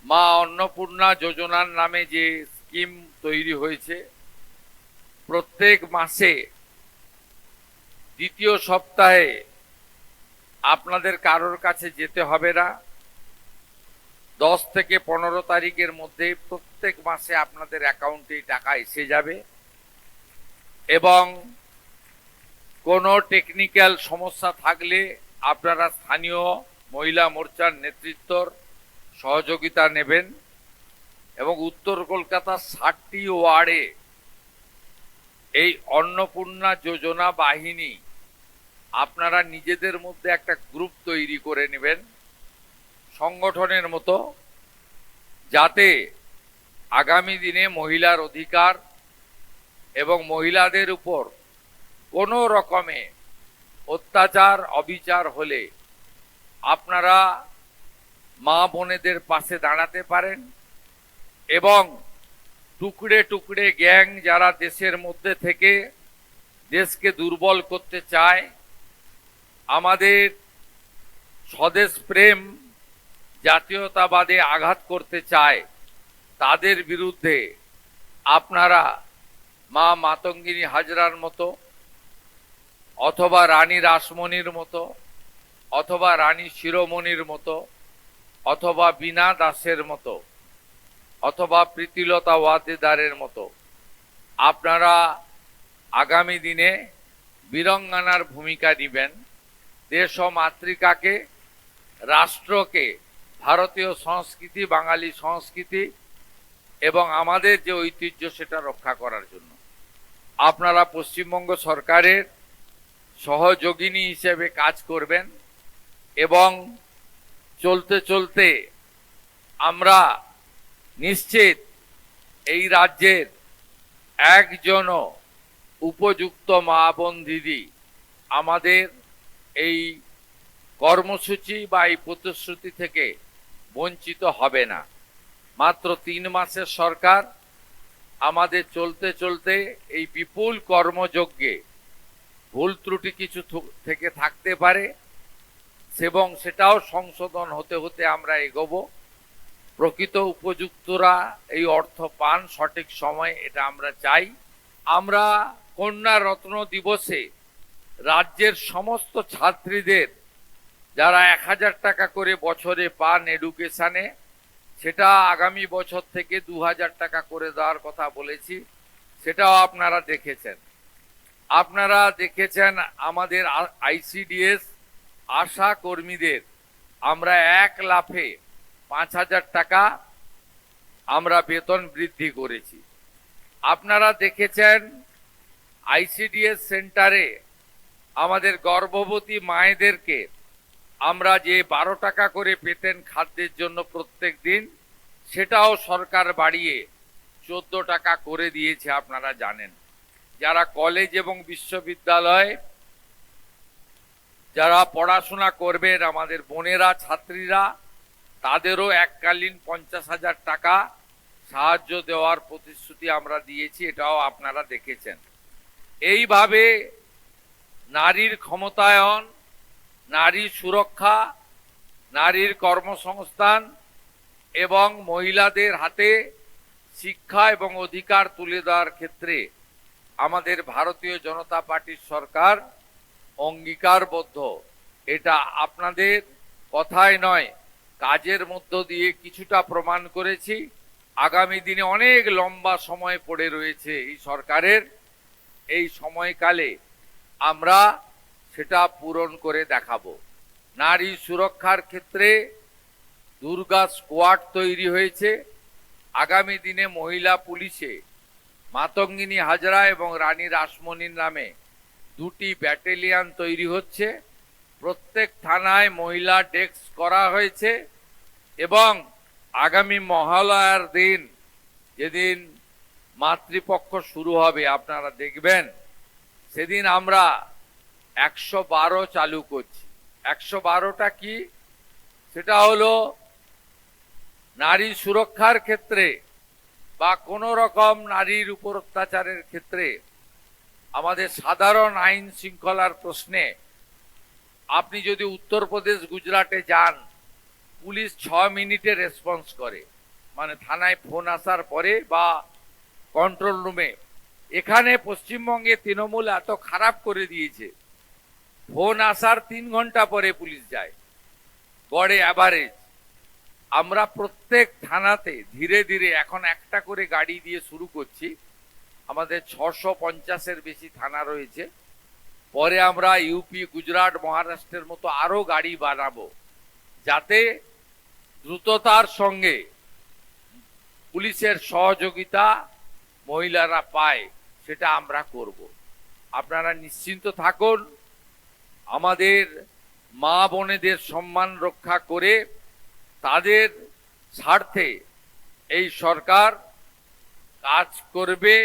মা অন্নপূর্ণা যোজনার নামে যে স্কিম তৈরি হয়েছে, প্রত্যেক মাসে দ্বিতীয় সপ্তাহে আপনাদের কারোর কাছে যেতে হবে না। 10 থেকে 15 তারিখের মধ্যে প্রত্যেক মাসে আপনাদের অ্যাকাউন্টে টাকা এসে যাবে এবং কোনো টেকনিক্যাল সমস্যা থাকলে আপনারা স্থানীয় মহিলা মোর্চার নেতৃত্বর সহযোগিতা নেবেন এবং উত্তর কলকাতার 60টি ওয়ার্ডে এই অন্নপূর্ণা যোজনা বাহিনী আপনারা নিজেদের মধ্যে একটা গ্রুপ তৈরি করে নেবেন সংগঠনের মতো, যাতে আগামী দিনে মহিলার অধিকার এবং মহিলাদের উপর কোনো রকমে অত্যাচার অবিচার হলে আপনারা মা বোনেদের পাশে দাঁড়াতে পারেন এবং টুকরে টুকরে গ্যাং যারা দেশের মধ্যে থেকে দেশকে দুর্বল করতে চায়, আমাদের স্বদেশ প্রেম জাতীয়তাবাদে আঘাত করতে চায়, তাদের বিরুদ্ধে আপনারা মা মাতঙ্গিনী হাজরার মতো অথবা রানী রাসমণির মতো অথবা রানী শিরোমণির মতো অথবা বীণা দাসের মতো অথবা প্রীতিলতা ওয়াদ্দেদারের মতো আপনারা আগামী দিনে বীরাঙ্গনার ভূমিকা নেবেন। দেশ ও মাতৃকাকে, রাষ্ট্রকে, ভারতীয় সংস্কৃতি, বাঙালি সংস্কৃতি এবং আমাদের যে ঐতিহ্য সেটা রক্ষা করার জন্য আপনারা পশ্চিমবঙ্গ সরকারের সহযোগিনী হিসেবে কাজ করবেন এবং চলতে চলতে আমরা নিশ্চিত এই রাজ্যের একজনও উপযুক্ত মা বোন দিদি আমাদের এই কর্মসূচি বা এই প্রতিশ্রুতি থেকে বঞ্চিত হবে না। মাত্র 3 মাসের সরকার, আমাদের চলতে চলতে এই বিপুল কর্মযজ্ঞে ভুল ত্রুটি কিছু থেকে থাকতে পারে এবং সেটাও সংশোধন হতে হতে আমরা এগোবো। প্রকৃত উপযুক্তরা এই অর্থ পান সঠিক সময়, এটা আমরা চাই। আমরা কন্যা রত্ন দিবসে রাজ্যের সমস্ত ছাত্রীদের যারা 1000 টাকা করে বছরে পান এডুকেশনে, সেটা আগামী বছর থেকে 2000 টাকা করে দেওয়ার কথা বলেছি। সেটাও আপনারা দেখেছেন। আপনারা দেখেছেন আমাদের আইসিডিএস আশা কর্মীদের আমরা 1 লাফে 5000 টাকা আমরা বেতন বৃদ্ধি করেছি। আপনারা দেখেছেন আইসিডিএস সেন্টারে আমাদের গর্ভবতী মায়েদেরকে আমরা যে 12 টাকা করে পেতেন খাদ্যের জন্য প্রত্যেক দিন, সেটাও সরকার বাড়িয়ে 14 টাকা করে দিয়েছে, আপনারা জানেন। যারা কলেজ এবং বিশ্ববিদ্যালয় যারা পড়াশোনা করবেন, আমাদের বোনেরা ছাত্রীরা, তাদেরও এককালীন 50,000 টাকা সাহায্য দেওয়ার প্রতিশ্রুতি আমরা দিয়েছি, এটাও আপনারা দেখেছেন। এইভাবে নারীর ক্ষমতায়ন, নারী সুরক্ষা, নারীর কর্মসংস্থান এবং মহিলাদের হাতে শিক্ষা এবং অধিকার তুলে দেওয়ার ক্ষেত্রে আমাদের ভারতীয় জনতা পার্টির সরকার অঙ্গীকারবদ্ধ। এটা আপনাদের কথায় নয়, কাজের মধ্য দিয়ে কিছুটা প্রমাণ করেছি। আগামী দিনে অনেক লম্বা সময় পড়ে রয়েছে এই সরকারের, এই সময়কালে আমরা সেটা পূরণ করে দেখাবো। নারী সুরক্ষার ক্ষেত্রে দুর্গা স্কোয়াড তৈরি হয়েছে। আগামী দিনে মহিলা পুলিশে মাতঙ্গিনী হাজরা এবং রানী রাসমণির নামে 2টি ব্যাটালিয়ন তৈরি হচ্ছে। প্রত্যেক থানায় মহিলা ডেস্ক করা হয়েছে এবং আগামী মহালয়ার দিন, যেদিন মাতৃপক্ষ শুরু হবে, আপনারা দেখবেন সেদিন আমরা 112 চালু করছি। 112টা কি? সেটা হলো নারী সুরক্ষার ক্ষেত্রে বা কোনো রকম নারীর উপর অত্যাচারের ক্ষেত্রে আমাদের সাধারণ আইন শৃঙ্খলার প্রশ্নে আপনি যদি উত্তরপ্রদেশ, গুজরাটে যান, পুলিশ 6 মিনিটে রেসপন্স করে। মানে থানায় ফোন আসার পরে বা কন্ট্রোল রুমে, এখানে পশ্চিমবঙ্গে তৃণমূল এত খারাপ করে দিয়েছে, ফোন আসার 3 ঘন্টা পরে পুলিশ যায় গড়ে অ্যাভারেজ। আমরা প্রত্যেক থানাতে ধীরে ধীরে এখন একটা করে গাড়ি দিয়ে শুরু করছি। আমাদের 650-এর বেশি থানা রয়েছে। পরে আমরা ইউপি, গুজরাট, মহারাষ্ট্রের মতো আরো গাড়ি বানাবো, যাতে দ্রুততার সঙ্গে পুলিশের সহযোগিতা মহিলারা পায়, সেটা আমরা করব। আপনারা নিশ্চিন্ত থাকুন, আমাদের মা বোনেদের সম্মান রক্ষা করে তাদের স্বার্থে এই সরকার কাজ করবে।